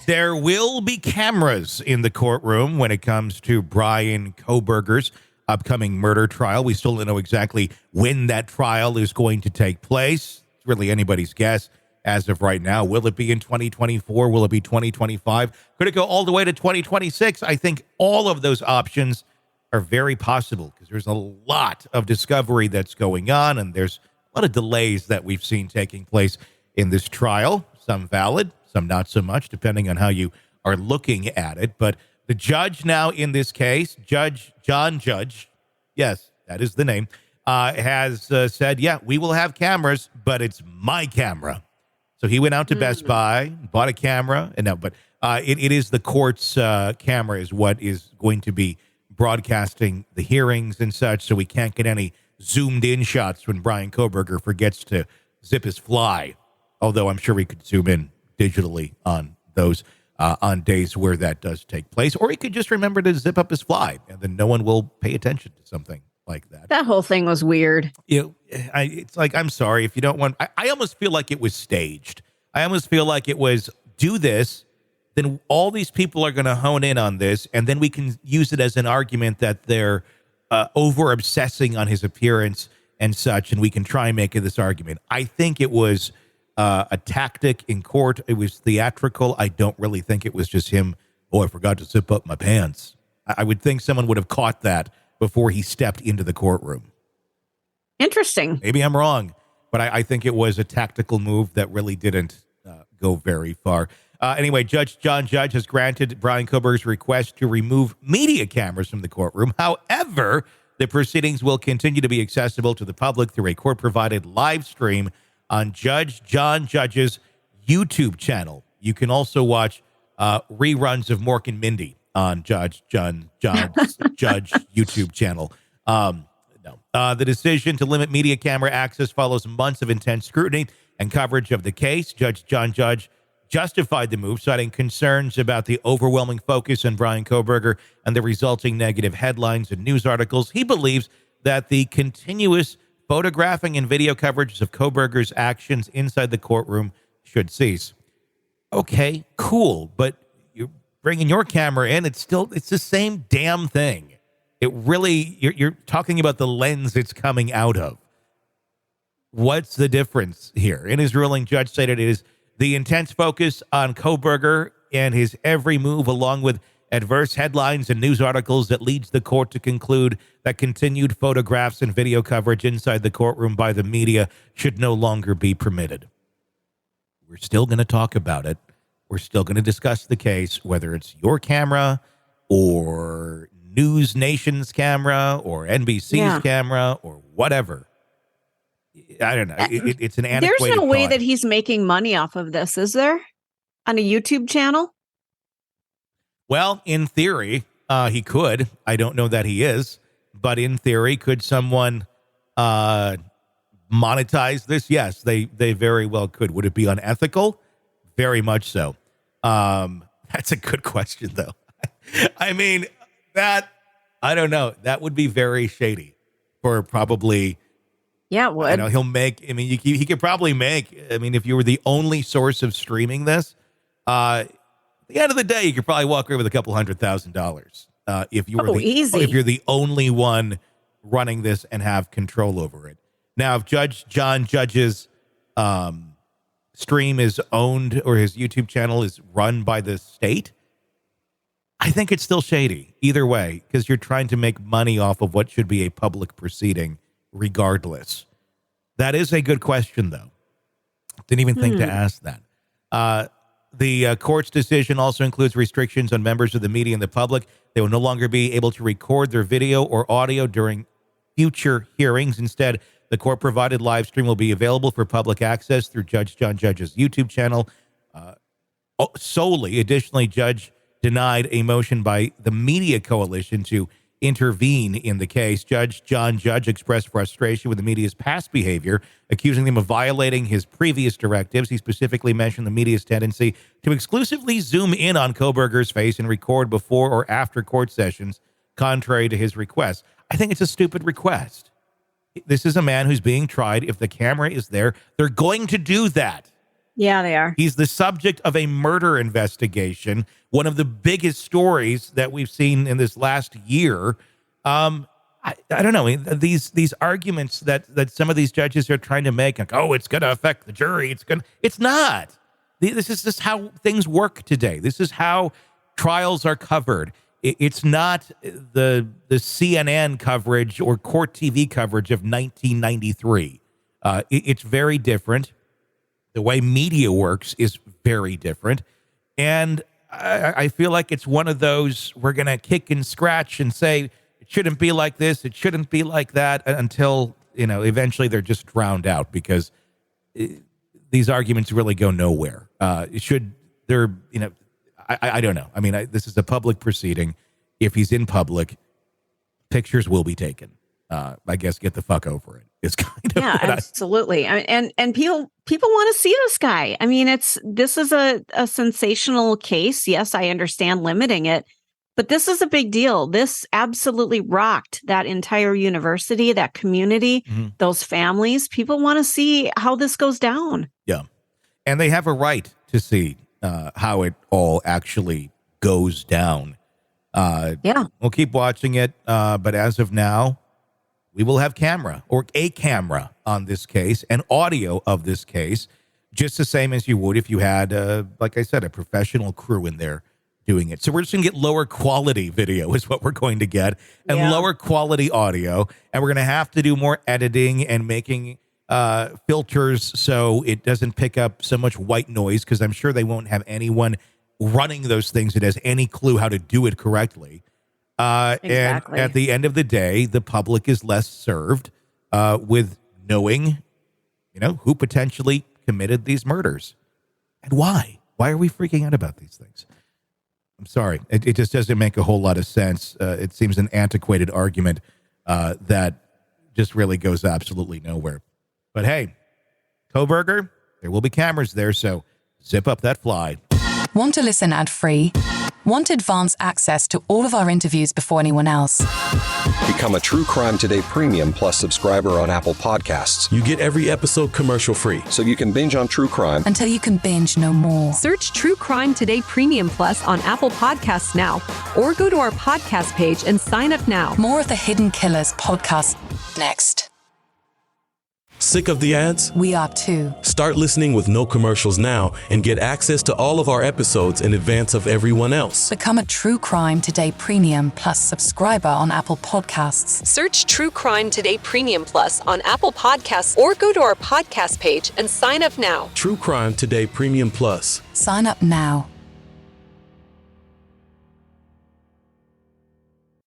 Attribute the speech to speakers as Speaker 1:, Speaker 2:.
Speaker 1: There will be cameras in the courtroom when it comes to Bryan Kohberger's upcoming murder trial. We still don't know exactly when that trial is going to take place. It's really anybody's guess as of right now. Will it be in 2024? Will it be 2025? Could it go all the way to 2026? I think all of those options are very possible because there's a lot of discovery that's going on, and there's a lot of delays that we've seen taking place in this trial. Some valid, some not so much, depending on how you are looking at it. But the judge now in this case, Judge John Judge, yes, that is the name, has said, yeah, we will have cameras, but it's my camera. So he went out to Best Buy, bought a camera, and it is the court's camera is what is going to be broadcasting the hearings and such, so we can't get any zoomed-in shots when Bryan Kohberger forgets to zip his fly, although I'm sure we could zoom in digitally on those on days where that does take place, or he could just remember to zip up his fly, and then no one will pay attention to something like that.
Speaker 2: That whole thing was weird.
Speaker 1: It's like, I'm sorry if you don't want. I almost feel like it was staged. I almost feel like it was, do this, then all these people are going to hone in on this, and then we can use it as an argument that they're over-obsessing on his appearance and such, and we can try and make this argument. I think it was a tactic in court. It was theatrical. I don't really think it was just him, I forgot to zip up my pants. I would think someone would have caught that before he stepped into the courtroom.
Speaker 2: Interesting.
Speaker 1: Maybe I'm wrong, but I think it was a tactical move that really didn't go very far. Anyway, Judge John Judge has granted Bryan Kohberger's request to remove media cameras from the courtroom. However, the proceedings will continue to be accessible to the public through a court-provided live stream on Judge John Judge's YouTube channel. You can also watch reruns of Mork and Mindy on Judge John Judge's YouTube channel. The decision to limit media camera access follows months of intense scrutiny and coverage of the case. Judge John Judge justified the move, citing concerns about the overwhelming focus on Bryan Kohberger and the resulting negative headlines and news articles. He believes that the continuous photographing and video coverage of Kohberger's actions inside the courtroom should cease. Okay, cool, but you're bringing your camera in, it's the same damn thing. It really, you're talking about the lens it's coming out of. What's the difference here? In his ruling, Judge stated it is the intense focus on Kohberger and his every move, along with adverse headlines and news articles, that leads the court to conclude that continued photographs and video coverage inside the courtroom by the media should no longer be permitted. We're still going to talk about it. We're still going to discuss the case, whether it's your camera or News Nation's camera or NBC's camera or whatever. I don't know. It's an antiquated
Speaker 2: There's no way
Speaker 1: thought.
Speaker 2: that he's making money off of this, is there? On a YouTube channel?
Speaker 1: Well, in theory, he could. I don't know that he is. But in theory, could someone monetize this? Yes, they very well could. Would it be unethical? Very much so. That's a good question, though. I mean, I don't know. That would be very shady for probably...
Speaker 2: Yeah, it would.
Speaker 1: I know he'll make, I mean, he could probably make, I mean, if you were the only source of streaming this, at the end of the day, you could probably walk away with $200,000. If you were if you're the only one running this and have control over it. Now, if Judge John Judge's stream is owned or his YouTube channel is run by the state, I think it's still shady either way, because you're trying to make money off of what should be a public proceeding regardless. That is a good question, though. Didn't even think to ask that. The court's decision also includes restrictions on members of the media and the public. They will no longer be able to record their video or audio during future hearings. Instead, the court-provided live stream will be available for public access through Judge John Judge's YouTube channel solely. Additionally, Judge denied a motion by the Media Coalition to intervene in the case. Judge John Judge expressed frustration with the media's past behavior, accusing them of violating his previous directives. He specifically mentioned the media's tendency to exclusively zoom in on Kohberger's face and record before or after court sessions, contrary to his request. I think it's a stupid request. This is a man who's being tried. If the camera is there, they're going to do that.
Speaker 2: Yeah, they are.
Speaker 1: He's the subject of a murder investigation, one of the biggest stories that we've seen in this last year. I don't know, these arguments that some of these judges are trying to make, like, oh, it's going to affect the jury. It's not. This is just how things work today. This is how trials are covered. It's not the CNN coverage or court TV coverage of 1993. It's very different. The way media works is very different. And I feel like it's one of those, we're going to kick and scratch and say, it shouldn't be like this, it shouldn't be like that, until, eventually they're just drowned out, because these arguments really go nowhere. I don't know. I mean, this is a public proceeding. If he's in public, pictures will be taken. I guess get the fuck over it. It's kind of
Speaker 2: absolutely. And people want to see this guy. I mean, this is a sensational case. Yes, I understand limiting it, but this is a big deal. This absolutely rocked that entire university, that community, those families. People want to see how this goes down.
Speaker 1: Yeah, and they have a right to see how it all actually goes down. We'll keep watching it, but as of now, we will have a camera on this case and audio of this case, just the same as you would if you had, like I said, a professional crew in there doing it. So we're just going to get lower quality video is what we're going to get, and lower quality audio. And we're going to have to do more editing and making filters so it doesn't pick up so much white noise, because I'm sure they won't have anyone running those things that has any clue how to do it correctly.
Speaker 2: Exactly.
Speaker 1: And at the end of the day, the public is less served with knowing, who potentially committed these murders and why. Why are we freaking out about these things? I'm sorry. It just doesn't make a whole lot of sense. It seems an antiquated argument that just really goes absolutely nowhere. But hey, Kohberger, there will be cameras there, so zip up that fly.
Speaker 3: Want to listen ad-free? Want advanced access to all of our interviews before anyone else?
Speaker 4: Become a True Crime Today Premium Plus subscriber on Apple Podcasts.
Speaker 5: You get every episode commercial-free,
Speaker 4: so you can binge on true crime
Speaker 3: until you can binge no more.
Speaker 6: Search True Crime Today Premium Plus on Apple Podcasts now, or go to our podcast page and sign up now.
Speaker 3: More of the Hidden Killers podcast next.
Speaker 5: Sick of the ads?
Speaker 3: We are too.
Speaker 5: Start listening with no commercials now and get access to all of our episodes in advance of everyone else.
Speaker 3: Become a True Crime Today Premium Plus subscriber on Apple Podcasts.
Speaker 6: Search True Crime Today Premium Plus on Apple Podcasts, or go to our podcast page and sign up now.
Speaker 5: True Crime Today Premium Plus.
Speaker 3: Sign up now.